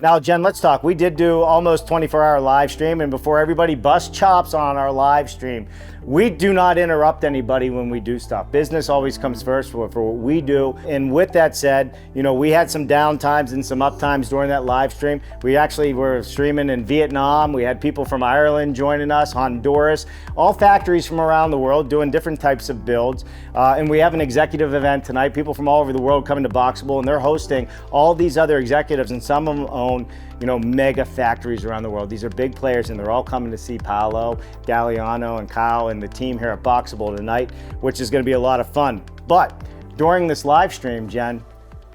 Now, Jen, let's talk. We did do almost 24-hour live stream, and before everybody busts chops on our live stream, we do not interrupt anybody when we do stuff. Business always comes first for what we do. And with that said, we had some down times and some up times during that live stream. We actually were streaming in Vietnam. We had people from Ireland joining us, Honduras, all factories from around the world doing different types of builds. And we have an executive event tonight. People from all over the world coming to Boxabl, and they're hosting all these other executives, and some of them own mega factories around the world. These are big players, and they're all coming to see Paolo, Galliano, and Kyle and the team here at Boxabl tonight, which is going to be a lot of fun. But during this live stream, Jen,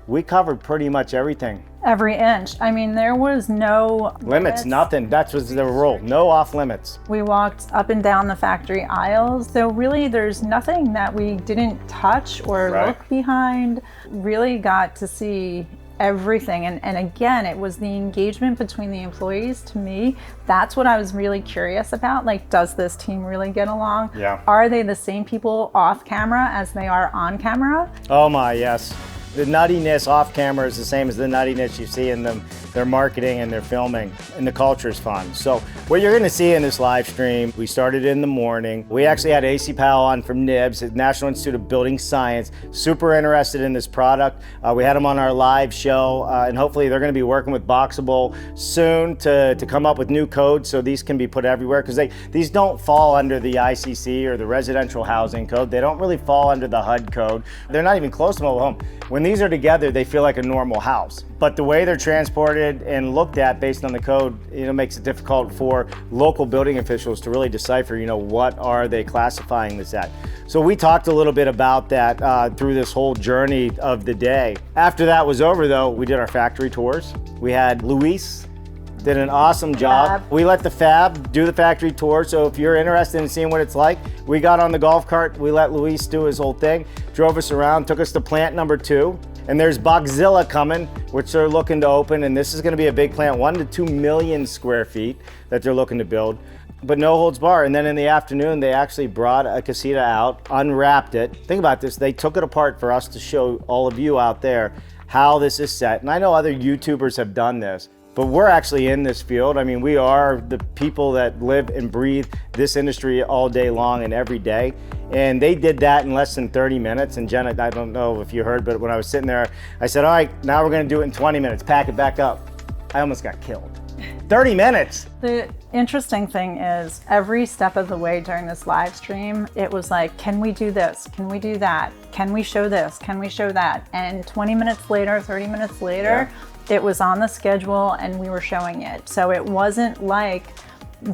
we covered pretty much everything. Every inch. I mean, there was no limits, nothing. That was the rule. No off limits. We walked up and down the factory aisles. So really, there's nothing that we didn't touch or look behind. Really got to see everything. And again, it was the engagement between the employees. To me, that's what I was really curious about. Like, does this team really get along? Yeah. Are they the same people off camera as they are on camera? Oh my, yes. The nuttiness off camera is the same as the nuttiness you see in them, their marketing and their filming, and the culture is fun. So what you're gonna see in this live stream, we started in the morning. We actually had AC Powell on from NIBS, the National Institute of Building Science, super interested in this product. We had them on our live show, and hopefully they're gonna be working with Boxabl soon to come up with new codes so these can be put everywhere, because these don't fall under the ICC or the residential housing code. They don't really fall under the HUD code. They're not even close to mobile home. When these are together, they feel like a normal house. But the way they're transported and looked at based on the code, makes it difficult for local building officials to really decipher, what are they classifying this at. So we talked a little bit about that through this whole journey of the day. After that was over though, we did our factory tours. We had Luis, did an awesome job. We let the Fab do the factory tour, so if you're interested in seeing what it's like, we got on the golf cart, we let Luis do his whole thing, drove us around, took us to plant number 2, and there's Boxzilla coming, which they're looking to open, and this is gonna be a big plant, 1 to 2 million square feet that they're looking to build, but no holds bar. And then in the afternoon, they actually brought a casita out, unwrapped it. Think about this, they took it apart for us to show all of you out there how this is set. And I know other YouTubers have done this, but we're actually in this field. I mean, we are the people that live and breathe this industry all day long and every day. And they did that in less than 30 minutes. And Jen, I don't know if you heard, but when I was sitting there, I said, all right, now we're gonna do it in 20 minutes, pack it back up. I almost got killed. 30 minutes. The interesting thing is every step of the way during this live stream, it was like, can we do this? Can we do that? Can we show this? Can we show that? And 20 minutes later, 30 minutes later, it was on the schedule and we were showing it. So it wasn't like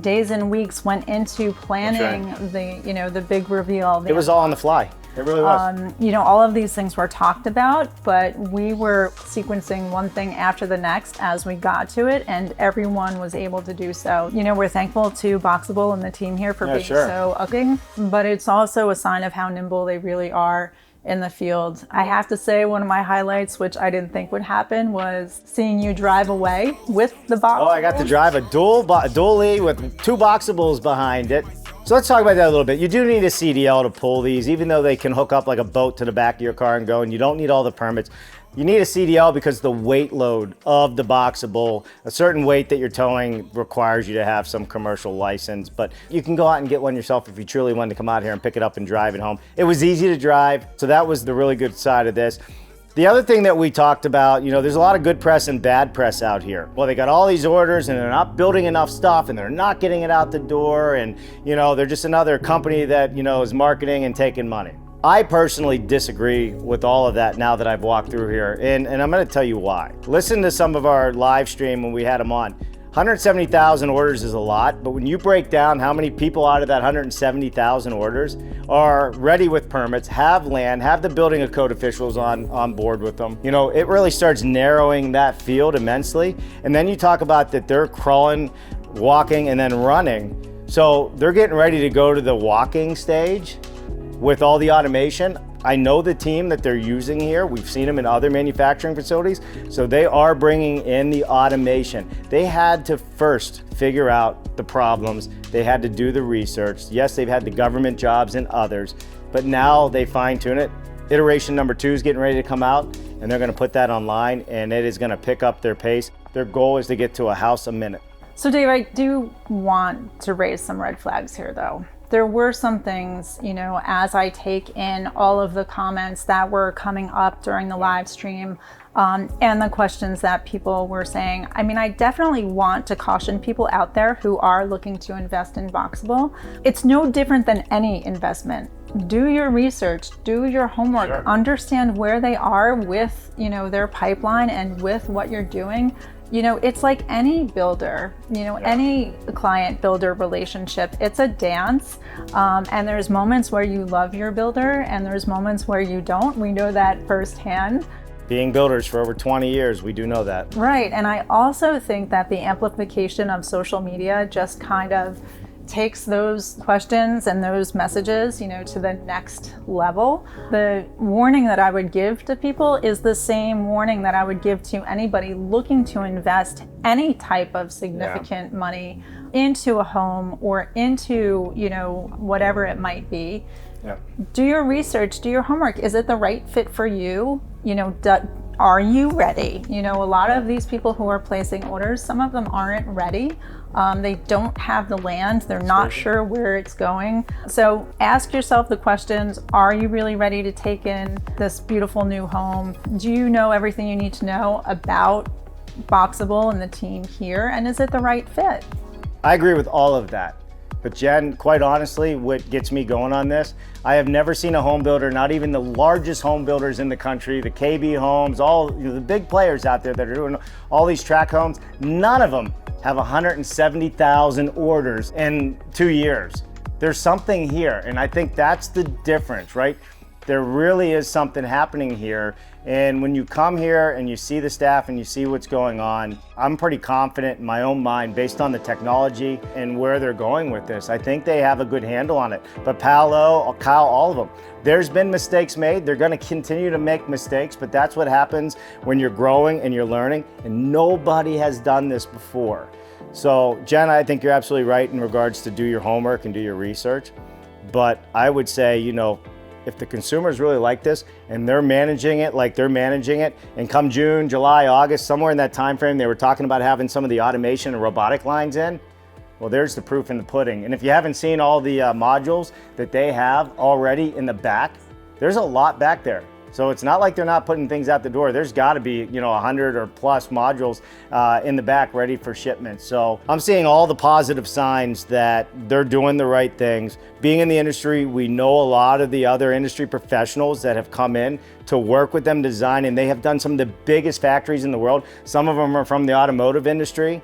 days and weeks went into planning the big reveal. It was all on the fly. It really was. All of these things were talked about, but we were sequencing one thing after the next as we got to it, and everyone was able to do so. We're thankful to Boxabl and the team here for being so upping, but it's also a sign of how nimble they really are in the field. I have to say, one of my highlights, which I didn't think would happen, was seeing you drive away with the Boxabl. Oh, I got to drive a dually with 2 Boxabls behind it. So let's talk about that a little bit. You do need a CDL to pull these, even though they can hook up like a boat to the back of your car and go, and you don't need all the permits. You need a CDL because the weight load of the Boxabl, a certain weight that you're towing requires you to have some commercial license, but you can go out and get one yourself if you truly wanted to come out here and pick it up and drive it home. It was easy to drive, so that was the really good side of this. The other thing that we talked about, there's a lot of good press and bad press out here. Well, they got all these orders and they're not building enough stuff and they're not getting it out the door, and they're just another company that is marketing and taking money. I personally disagree with all of that now that I've walked through here, and I'm gonna tell you why. Listen to some of our live stream when we had them on. 170,000 orders is a lot, but when you break down how many people out of that 170,000 orders are ready with permits, have land, have the building code officials on board with them, it really starts narrowing that field immensely. And then you talk about that they're crawling, walking, and then running. So they're getting ready to go to the walking stage with all the automation. I know the team that they're using here. We've seen them in other manufacturing facilities. So they are bringing in the automation. They had to first figure out the problems. They had to do the research. Yes, they've had the government jobs and others, but now they fine tune it. Iteration number 2 is getting ready to come out, and they're gonna put that online, and it is gonna pick up their pace. Their goal is to get to a house a minute. So Dave, I do want to raise some red flags here though. There were some things, you know, as I take in all of the comments that were coming up during the live stream, and the questions that people were saying. I mean, I definitely want to caution people out there who are looking to invest in Boxabl. It's no different than any investment. Do your research, do your homework, Sure. Understand where they are with, you know, their pipeline and with what you're doing. You know, it's like any builder, you know, any client builder relationship, it's a dance. And there's moments where you love your builder and there's moments where you don't. We know that firsthand. Being builders for over 20 years, we do know that. Right. And I also think that the amplification of social media just kind of takes those questions and those messages, you know, to the next level. The warning that I would give to people is the same warning that I would give to anybody looking to invest any type of significant money into a home or into, you know, whatever it might be. Yeah. Do your research, do your homework. Is it the right fit for you? You know, are you ready? You know, a lot of these people who are placing orders, some of them aren't ready. They don't have the land. They're not sure where it's going. So ask yourself the questions. Are you really ready to take in this beautiful new home? Do you know everything you need to know about Boxabl and the team here? And is it the right fit? I agree with all of that. But Jen, quite honestly, what gets me going on this, I have never seen a home builder, not even the largest home builders in the country, the KB Homes, all the big players out there that are doing all these tract homes, none of them have 170,000 orders in 2 years. There's something here, and I think that's the difference, right? There really is something happening here. And when you come here and you see the staff and you see what's going on, I'm pretty confident in my own mind based on the technology and where they're going with this. I think they have a good handle on it. But Paolo, Kyle, all of them, there's been mistakes made. They're gonna continue to make mistakes, but that's what happens when you're growing and you're learning, and nobody has done this before. So Jen, I think you're absolutely right in regards to do your homework and do your research. But I would say, you know, if the consumers really like this and they're managing it like they're managing it, and come June, July, August, somewhere in that time frame, they were talking about having some of the automation and robotic lines in, well, there's the proof in the pudding. And if you haven't seen all the modules that they have already in the back, there's a lot back there. So it's not like they're not putting things out the door. There's got to be, you know, 100 or plus modules in the back ready for shipment. So I'm seeing all the positive signs that they're doing the right things. Being in the industry, we know a lot of the other industry professionals that have come in to work with them design, and they have done some of the biggest factories in the world. Some of them are from the automotive industry.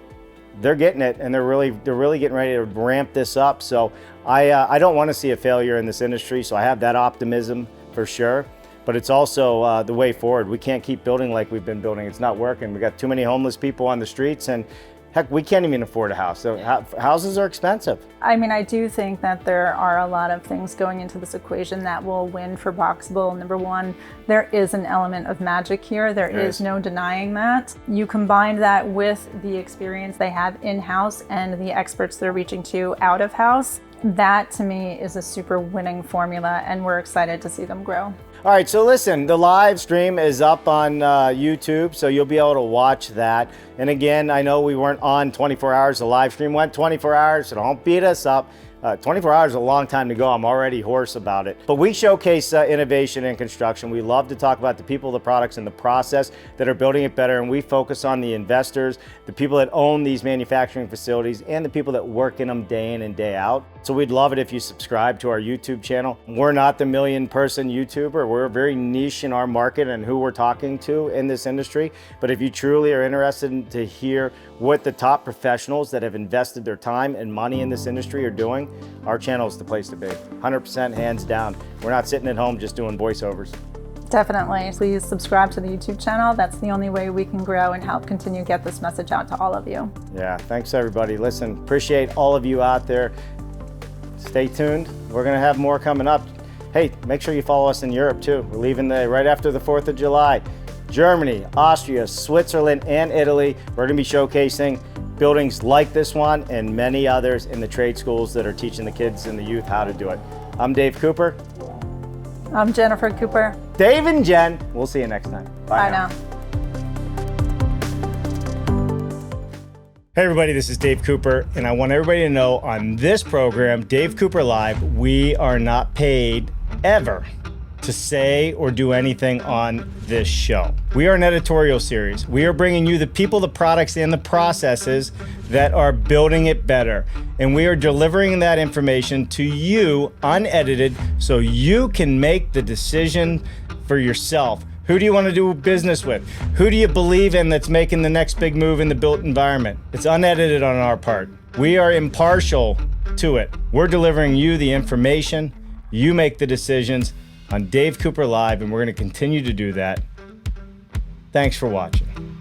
They're getting it, and they're really getting ready to ramp this up. So I don't want to see a failure in this industry. So I have that optimism for sure. But it's also the way forward. We can't keep building like we've been building. It's not working. We got too many homeless people on the streets, and heck, we can't even afford a house. So houses are expensive. I mean, I do think that there are a lot of things going into this equation that will win for Boxabl. Number one, there is an element of magic here. There is no denying that. You combine that with the experience they have in-house and the experts they're reaching to out of house. That to me is a super winning formula, and we're excited to see them grow. All right, so listen, the live stream is up on YouTube, so you'll be able to watch that. And again, I know we weren't on 24 hours. The live stream went 24 hours, so don't beat us up. 24 hours is a long time to go. I'm already hoarse about it. But we showcase innovation in construction. We love to talk about the people, the products, and the process that are building it better. And we focus on the investors, the people that own these manufacturing facilities, and the people that work in them day in and day out. So we'd love it if you subscribe to our YouTube channel. We're not the million-person YouTuber. We're very niche in our market and who we're talking to in this industry. But if you truly are interested to hear what the top professionals that have invested their time and money in this industry are doing, our channel is the place to be. 100% hands down. We're not sitting at home just doing voiceovers. Definitely. Please subscribe to the YouTube channel. That's the only way we can grow and help continue get this message out to all of you. Yeah, thanks everybody. Listen, appreciate all of you out there. Stay tuned. We're gonna have more coming up. Hey, make sure you follow us in Europe too. We're leaving right after the 4th of July. Germany, Austria, Switzerland, and Italy. We're gonna be showcasing buildings like this one and many others in the trade schools that are teaching the kids and the youth how to do it. I'm Dave Cooper. I'm Jennifer Cooper. Dave and Jen. We'll see you next time. Bye now. Hey everybody, this is Dave Cooper, and I want everybody to know on this program, Dave Cooper Live, we are not paid ever to say or do anything on this show. We are an editorial series. We are bringing you the people, the products, and the processes that are building it better. And we are delivering that information to you unedited so you can make the decision for yourself. Who do you want to do business with? Who do you believe in that's making the next big move in the built environment? It's unedited on our part. We are impartial to it. We're delivering you the information. You make the decisions on Dave Cooper Live, and we're going to continue to do that. Thanks for watching.